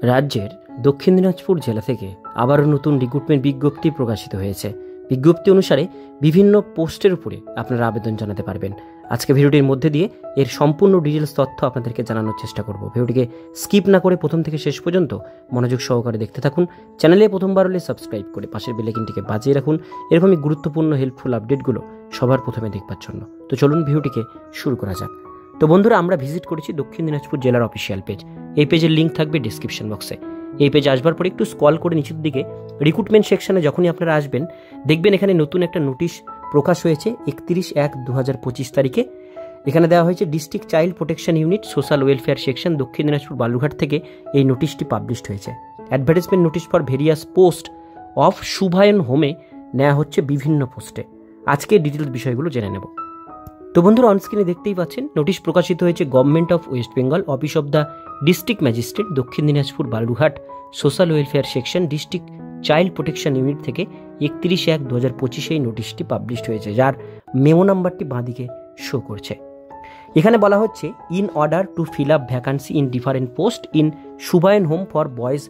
রাজ্যের দক্ষিণ দিনাজপুর জেলা থেকে আবারও নতুন রিক্রুটমেন্ট বিজ্ঞপ্তি প্রকাশিত হয়েছে। বিজ্ঞপ্তি অনুসারে বিভিন্ন পোস্টের উপরে আপনারা আবেদন জানাতে পারবেন। আজকে ভিডিওটির মধ্যে দিয়ে এর সম্পূর্ণ ডিটেলস তথ্য আপনাদেরকে জানানোর চেষ্টা করব। ভিডিওটিকে স্কিপ না করে প্রথম থেকে শেষ পর্যন্ত মনোযোগ সহকারে দেখতে থাকুন। চ্যানেলে প্রথমবার হলে সাবস্ক্রাইব করে পাশের বেল আইকনটিকে বাজিয়ে রাখুন এরকমই গুরুত্বপূর্ণ হেল্পফুল আপডেটগুলো সবার প্রথমে দেখবার জন্য। তো চলুন ভিডিওটিকে শুরু করা যাক। তো বন্ধুরা, আমরা ভিজিট করেছি দক্ষিণ দিনাজপুর জেলার অফিসিয়াল পেজ। এই পেজের লিঙ্ক থাকবে ডিসক্রিপশন বক্সে। এই পেজে আসবার পরে একটু স্ক্রল করে নিচের দিকে রিক্রুটমেন্ট সেকশনে যখনই আপনারা আসবেন, দেখবেন এখানে নতুন একটা নোটিশ প্রকাশ হয়েছে 31/1/2025 তারিখে। এখানে দেওয়া হয়েছে district child protection unit social welfare section দক্ষিণ দিনাজপুর বালুরঘাট থেকে এই নোটিশটি পাবলিশড হয়েছে। Advertisement notice for various post of Shubhayan হোমে নেওয়া হচ্ছে বিভিন্ন পোস্টে। আজকে ডিটেলস বিষয়গুলো জেনে নেব। তো বন্ধুরা, অনস্ক্রিনে দেখতেই পাচ্ছেন নোটিশ প্রকাশিত হয়েছে government of West Bengal, office of the district magistrate Dakshin Dinajpur Balurghat social welfare section district child protection unit থেকে 31/1/2025 এই নোটিশটি পাবলিশড হয়েছে, যার মেমো নাম্বারটি বাঁদিকে শো করছে। এখানে বলা হচ্ছে, in order to fill up vacancy in different post in Shubhayan home for boys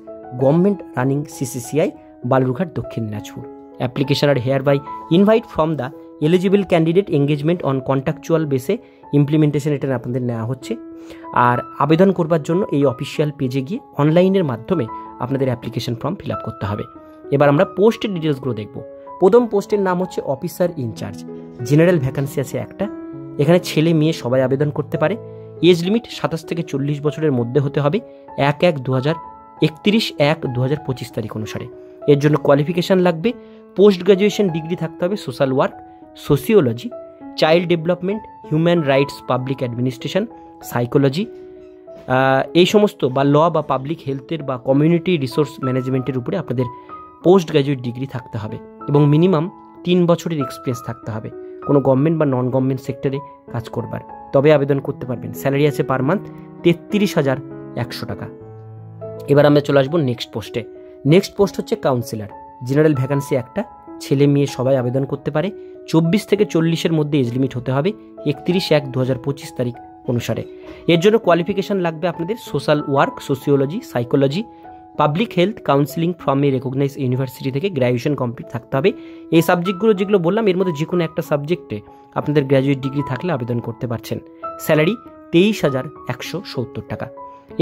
government running CCCI Balurghat Dakshin Dinajpur, application are hereby invite from the eligible candidate engagement on contractual বেসে implementation এটা আপনাদের নেওয়া হচ্ছে। আর আবেদন করবার জন্য এই অফিসিয়াল পেজে গিয়ে অনলাইনের মাধ্যমে আপনাদের অ্যাপ্লিকেশন ফর্ম ফিল আপ করতে হবে। এবার আমরা পোস্টের ডিটেলসগুলো দেখব। প্রথম পোস্টের নাম হচ্ছে অফিসার ইনচার্জ। জেনারেল ভ্যাকান্সি আছে একটা। এখানে ছেলে মেয়ে সবাই আবেদন করতে পারে। এজ লিমিট 27 থেকে 40 বছরের মধ্যে হতে হবে 31/1/2025 তারিখ অনুসারে। এর জন্য কোয়ালিফিকেশান লাগবে পোস্ট গ্রাজুয়েশন ডিগ্রি থাকতে হবে social work, sociology, child development, human rights, public administration, psychology, এই সমস্ত বা ল বা পাবলিক হেলথের বা কমিউনিটি রিসোর্স ম্যানেজমেন্টের উপরে আপনাদের পোস্ট গ্র্যাজুয়েট ডিগ্রি থাকতে হবে এবং মিনিমাম 3 বছরের এক্সপিরিয়েন্স থাকতে হবে কোনো গভর্নমেন্ট বা নন গভর্নমেন্ট সেক্টরে কাজ করবার, তবে আবেদন করতে পারবেন। স্যালারি আছে পার মান্থ 33,100 টাকা। এবার আমরা চলে আসবো নেক্সট পোস্টে। নেক্সট পোস্ট হচ্ছে কাউন্সিলর। জেনারেল ভ্যাকান্সি একটা। ছেলে মেয়ে সবাই আবেদন করতে পারে। 24 থেকে 40-এর মধ্যে এজ লিমিট হতে হবে 31/1/2025 তারিখ অনুসারে। এর জন্য কোয়ালিফিকেশান লাগবে আপনাদের social work, sociology, psychology, public health, counselling from a recognise university থেকে গ্র্যাজুয়েশন কমপ্লিট থাকতে হবে। এই সাবজেক্টগুলো যেগুলো বললাম, এর মধ্যে যে কোনো একটা সাবজেক্টে আপনাদের গ্র্যাজুয়েট ডিগ্রি থাকলে আবেদন করতে পারছেন। স্যালারি 23,170 টাকা।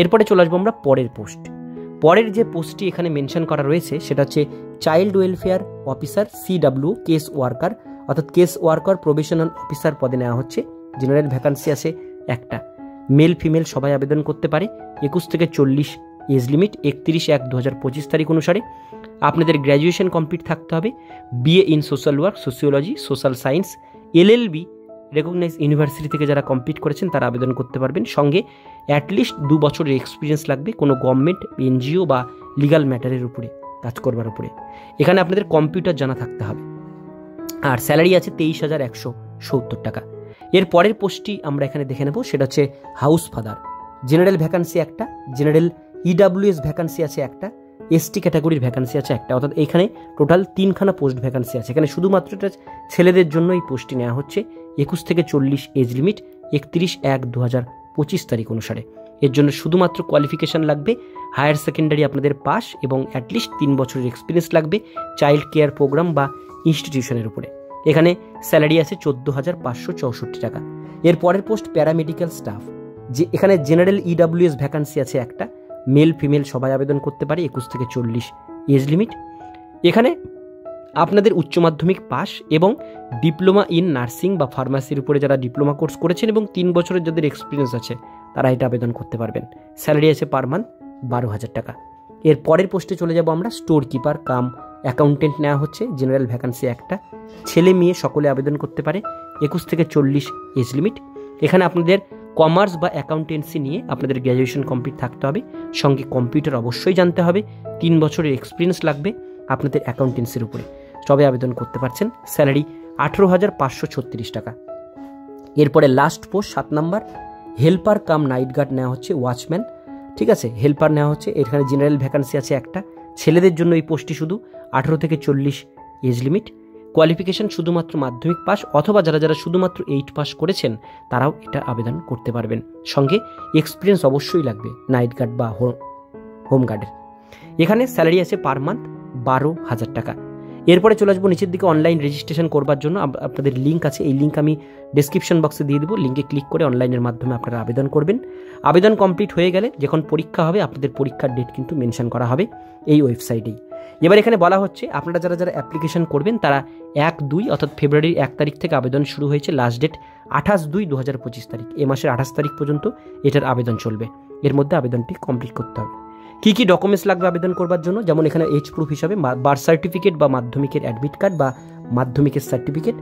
এরপরে চলে আসবো আমরা পরের পোস্ট। পরের যে পোস্টটি এখানে মেনশন করা রয়েছে সেটা হচ্ছে child welfare officer CW case worker, অর্থাৎ কেস ওয়ার্কার প্রবেশনাল অফিসার পদে নেওয়া হচ্ছে। জেনারেল ভ্যাকান্সি আছে একটা। মেল ফিমেল সবাই আবেদন করতে পারে। 21 থেকে 40 এজ লিমিট 31/1/2025 তারিখ অনুসারে। আপনাদের গ্র্যাজুয়েশন কমপ্লিট থাকতে হবে। BA in social work, sociology, social science, LLB recognise university থেকে যারা কমপ্লিট করেছেন তারা আবেদন করতে পারবেন। সঙ্গে অ্যাটলিস্ট 2 বছরের এক্সপিরিয়েন্স লাগবে কোনো গভর্নমেন্ট, NGO বা লিগাল ম্যাটারের উপরে কাজ করবার উপরে। এখানে আপনাদের কম্পিউটার জানা থাকতে হবে। আর স্যালারি আছে 23,170 টাকা। এর পরের পোস্টটি আমরা এখানে দেখে নেব, সেটা হচ্ছে হাউস ফাদার। জেনারেল ভ্যাকান্সি একটা। জেনারেল EWS ভ্যাকান্সি আছে একটা। ST ক্যাটাগরির ভ্যাকান্সি আছে একটা। অর্থাৎ এখানে টোটাল 3খানা পোস্ট ভ্যাকান্সি আছে। এখানে শুধুমাত্র এটা ছেলেদের জন্য এই পোস্টটি নেওয়া হচ্ছে। 21 থেকে 40 এজ লিমিট 31/1/2025 তারিখ অনুসারে। এর জন্য শুধুমাত্র কোয়ালিফিকেশান লাগবে হায়ার সেকেন্ডারি আপনাদের পাস এবং অ্যাটলিস্ট 3 বছরের এক্সপিরিয়েন্স লাগবে চাইল্ড কেয়ার প্রোগ্রাম বা ইনস্টিটিউশনের উপরে। এখানে স্যালারি আছে 14,564 টাকা। এর পরের পোস্ট প্যারামেডিক্যাল স্টাফ। যে এখানে জেনারেল EWS ভ্যাকান্সি আছে একটা। মেল ফিমেল সবাই আবেদন করতে পারে। 21 থেকে 40 এজ লিমিট। এখানে আপনাদের উচ্চ মাধ্যমিক পাস এবং ডিপ্লোমা ইন নার্সিং বা ফার্মাসির উপরে যারা ডিপ্লোমা কোর্স করেছেন এবং 3 বছরের যাদের এক্সপিরিয়েন্স আছে তারা এটা আবেদন করতে পারবেন। স্যালারি আছে পার মান্থ 12,000 টাকা। এর পরের পোস্টে চলে যাব আমরা। স্টোর কিপার কাম অ্যাকাউন্টেন্ট নেওয়া হচ্ছে। জেনারেল ভ্যাকান্সি একটা। ছেলে মেয়ে সকলে আবেদন করতে পারে। 21 থেকে 40 এজ লিমিট। এখানে আপনাদের কমার্স বা অ্যাকাউন্টেন্সি নিয়ে আপনাদের গ্র্যাজুয়েশন কমপ্লিট থাকতে হবে। সঙ্গে কম্পিউটার অবশ্যই জানতে হবে। 3 বছরের এক্সপিরিয়েন্স লাগবে আপনাদের অ্যাকাউন্টেন্সির উপরে। সবাই আবেদন করতে পারছেন। স্যালারি 18,536 টাকা। এরপরে last post 7 number helper cum night guard নেওয়া হচ্ছে। ওয়াচম্যান, ঠিক আছে, হেল্পার নেওয়া হচ্ছে। এখানে জেনারেল ভ্যাকান্সি আছে একটা। ছেলেদের জন্য এই পোস্টটি শুধু 18 থেকে 40 এজ লিমিট। কোয়ালিফিকেশান শুধুমাত্র মাধ্যমিক পাস অথবা যারা যারা শুধুমাত্র 8 পাস করেছেন তারাও এটা আবেদন করতে পারবেন। সঙ্গে এক্সপিরিয়েন্স অবশ্যই লাগবে নাইট গার্ড বা হোমগার্ডের। এখানে স্যালারি আছে পার মান্থ 12,000 টাকা। এরপরে চলে আসবো নিচের দিকে অনলাইন রেজিস্ট্রেশন করবার জন্য আপনাদের লিঙ্ক আছে, এই লিঙ্ক আমি ডেসক্রিপশন বক্সে দিয়ে দেবো। লিঙ্কে ক্লিক করে অনলাইনের মাধ্যমে আপনারা আবেদন করবেন। আবেদন কমপ্লিট হয়ে গেলে যখন পরীক্ষা হবে আপনাদের পরীক্ষার ডেট কিন্তু মেনশন করা হবে এই ওয়েবসাইটেই। এবার এখানে বলা হচ্ছে আপনারা যারা যারা অ্যাপ্লিকেশন করবেন তারা 1-2 অর্থাৎ ফেব্রুয়ারির 1 তারিখ থেকে আবেদন শুরু হয়েছে, লাস্ট ডেট 28/2/2025 তারিখ। এ মাসের 28 তারিখ পর্যন্ত এটার আবেদন চলবে, এর মধ্যে আবেদনটি কমপ্লিট করতে হবে। কী কী ডকুমেন্টস লাগবে আবেদন করবার জন্য, যেমন এখানে এজ প্রুফ হিসাবে বার্থ সার্টিফিকেট বা মাধ্যমিকের অ্যাডমিট কার্ড বা মাধ্যমিকের সার্টিফিকেট,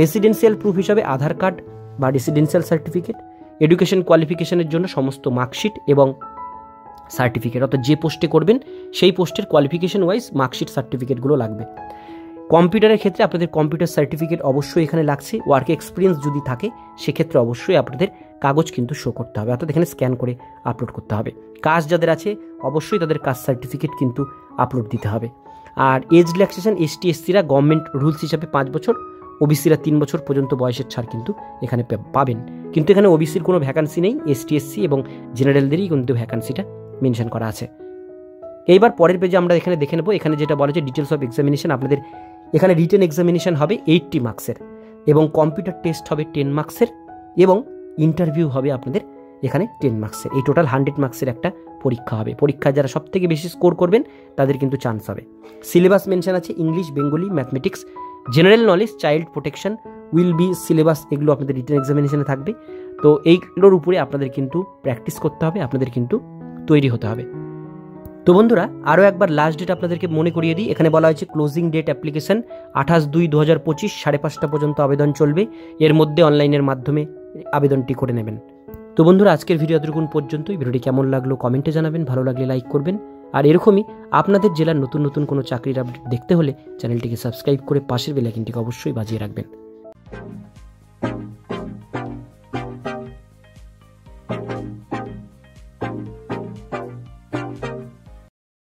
রেসিডেন্সিয়াল প্রুফ হিসাবে আধার কার্ড বা রেসিডেন্সিয়াল সার্টিফিকেট, এডুকেশন কোয়ালিফিকেশনের জন্য সমস্ত মার্কশিট এবং সার্টিফিকেট, অর্থাৎ যে পোস্টে করবেন সেই পোস্টের কোয়ালিফিকেশন ওয়াইজ মার্কশিট সার্টিফিকেটগুলো লাগবে। কম্পিউটারের ক্ষেত্রে আপনাদের কম্পিউটার সার্টিফিকেট অবশ্যই এখানে লাগছে। ওয়ার্ক এক্সপিরিয়েন্স যদি থাকে সেক্ষেত্রে অবশ্যই আপনাদের কাগজ কিন্তু শো করতে হবে, অর্থাৎ এখানে স্ক্যান করে আপলোড করতে হবে। কাস্ট যাদের আছে অবশ্যই তাদের কাস্ট সার্টিফিকেট কিন্তু আপলোড দিতে হবে। আর এজ রিল্যাক্সেশন এসটি এসসিরা গভর্নমেন্ট রুলস হিসাবে 5 বছর, ওবিসিরা 3 বছর পর্যন্ত বয়সের ছাড় কিন্তু এখানে পাবেন। কিন্তু এখানে ওবিসির কোনো ভ্যাকান্সি নেই, এসটি এসসি এবং জেনারেলদেরই কিন্তু ভ্যাকান্সিটা মেনশন করা আছে। এইবার পরের পেজে আমরা এখানে দেখে নেব, এখানে যেটা বলা যায় ডিটেলস অফ এক্সামিনেশন। আপনাদের এখানে রিটেন এক্সামিনেশন হবে 80 মার্কসের এবং কম্পিউটার টেস্ট হবে 10 মার্কসের এবং ইন্টারভিউ হবে আপনাদের এখানে 10 মার্কসের। এই টোটাল 100 মার্কসের একটা পরীক্ষা হবে। পরীক্ষায় যারা সব থেকে বেশি স্কোর করবেন তাদের কিন্তু চান্স হবে। সিলেবাস মেনশন আছে English, Bengali, mathematics, general knowledge, child protection, will be syllabus, এগুলো আপনাদের রিটেন এক্সামিনেশনে থাকবে। তো এইগুলোর উপরে আপনাদের কিন্তু প্র্যাকটিস করতে হবে, আপনাদের কিন্তু তৈরি হতে হবে। তো বন্ধুরা আরও একবার লাস্ট ডেট আপনাদেরকে মনে করিয়ে দিই। এখানে বলা হয়েছে ক্লোজিং ডেট অ্যাপ্লিকেশন 28/2/2025 5:30 পর্যন্ত আবেদন চলবে। এর মধ্যে অনলাইনের মাধ্যমে আবেদনটি করে নেবেন। তো বন্ধুরা আজকের ভিডিও এতটুকুন পর্যন্তই। ভিডিওটি কেমন লাগলো কমেন্টে জানাবেন, ভালো লাগলে লাইক করবেন। আর এরকমই আপনাদের জেলার নতুন নতুন কোনো চাকরির আপডেট দেখতে হলে চ্যানেলটিকে সাবস্ক্রাইব করে পাশের বেল আইকনটিকে অবশ্যই বাজিয়ে রাখবেন।